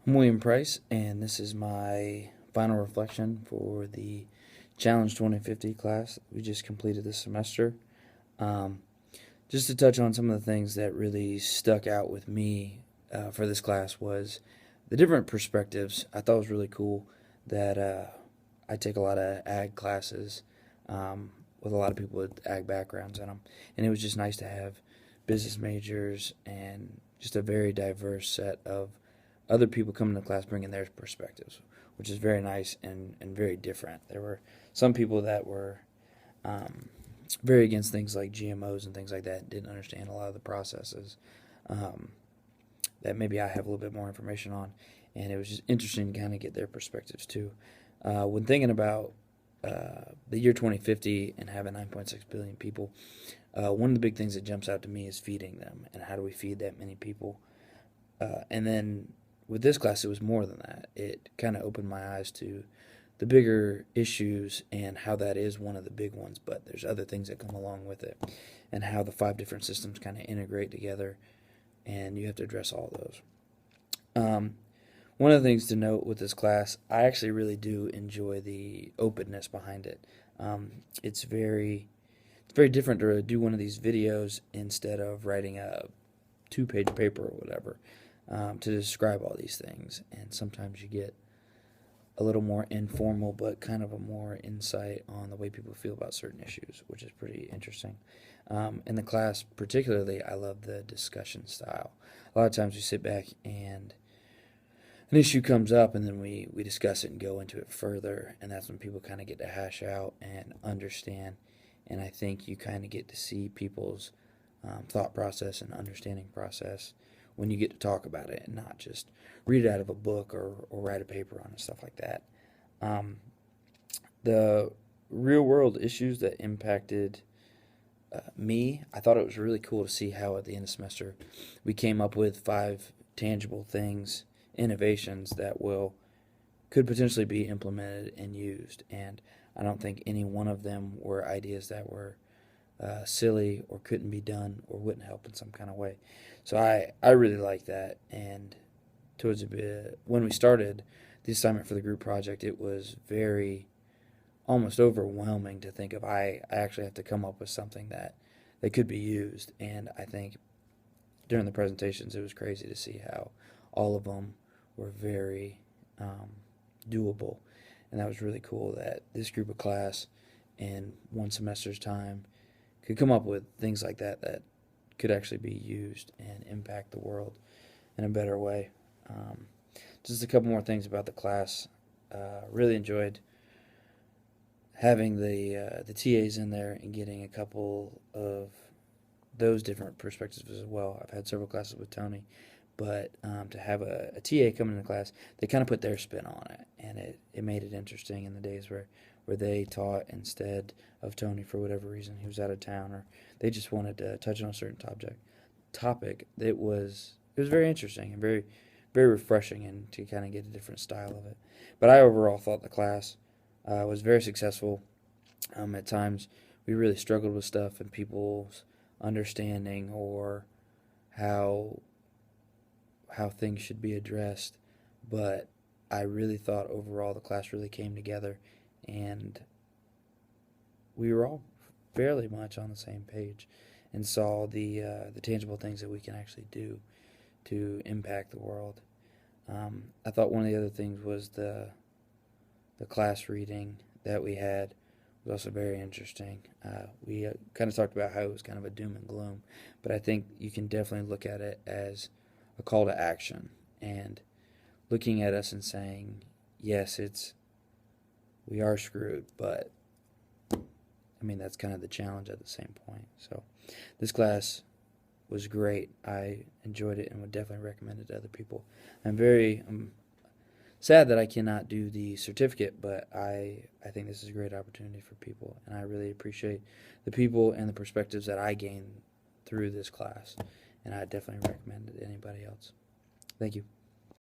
I'm William Price, and this is my final reflection for the Challenge 2050 class we just completed this semester. Um, just to touch on some of the things that really stuck out with me for this class was the different perspectives. I thought it was really cool that I take a lot of ag classes with a lot of people with ag backgrounds in them, and it was just nice to have business majors and just a very diverse set of other people coming to class bringing their perspectives, which is very nice and very different. There were some people that were very against things like GMOs and things like that, didn't understand a lot of the processes um, that maybe I have a little bit more information on. And it was just interesting to kind of get their perspectives too. When thinking about the year 2050 and having 9.6 billion people, one of the big things that jumps out to me is feeding them and how do we feed that many people. And then with this class, it was more than that. It kind of opened my eyes to the bigger issues and how that is one of the big ones, but there's other things that come along with it and how the five different systems kind of integrate together, and you have to address all of those. One of the things to note with this class, I actually really do enjoy the openness behind it. It's very different to do one of these videos instead of writing a two-page paper or whatever to describe all these things. And sometimes you get a little more informal, but kind of a more insight on the way people feel about certain issues, which is pretty interesting. In the class, particularly, I love the discussion style. A lot of times we sit back and an issue comes up, and then we discuss it and go into it further, and that's when people kind of get to hash out and understand. And I think you kind of get to see people's thought process and understanding process when you get to talk about it and not just read it out of a book or write a paper on it, stuff like that. The real world issues that impacted me, I thought it was really cool to see how at the end of the semester we came up with 5 tangible things, innovations that could potentially be implemented and used. And I don't think any one of them were ideas that were silly or couldn't be done or wouldn't help in some kind of way. So I really like that. And towards a bit, when we started the assignment for the group project, it was very almost overwhelming to think of I actually have to come up with something that could be used. And I think during the presentations it was crazy to see how all of them were very doable. And that was really cool that this group of class in one semester's time could come up with things like that that could actually be used and impact the world in a better way. Just a couple more things about the class. Really enjoyed having the TAs in there and getting a couple of those different perspectives as well. I've had several classes with Tony, but to have a TA come into the class, they kind of put their spin on it, and it made it interesting in the days where they taught instead of Tony for whatever reason. He was out of town, or they just wanted to touch on a certain topic. It was very interesting and very refreshing, and to kind of get a different style of it. But I overall thought the class was very successful. At times, we really struggled with stuff and people's understanding or how things should be addressed, but I really thought overall the class really came together, and we were all fairly much on the same page and saw the tangible things that we can actually do to impact the world. I thought one of the other things was the class reading that we had was also very interesting. We kind of talked about how it was kind of a doom and gloom, but I think you can definitely look at it as a call to action and looking at us and saying, yes, we are screwed, but I mean, that's kind of the challenge at the same point. So this class was great. I enjoyed it and would definitely recommend it to other people. I'm sad that I cannot do the certificate, but I think this is a great opportunity for people, and I really appreciate the people and the perspectives that I gained through this class, and I definitely recommend it to anybody else. Thank you.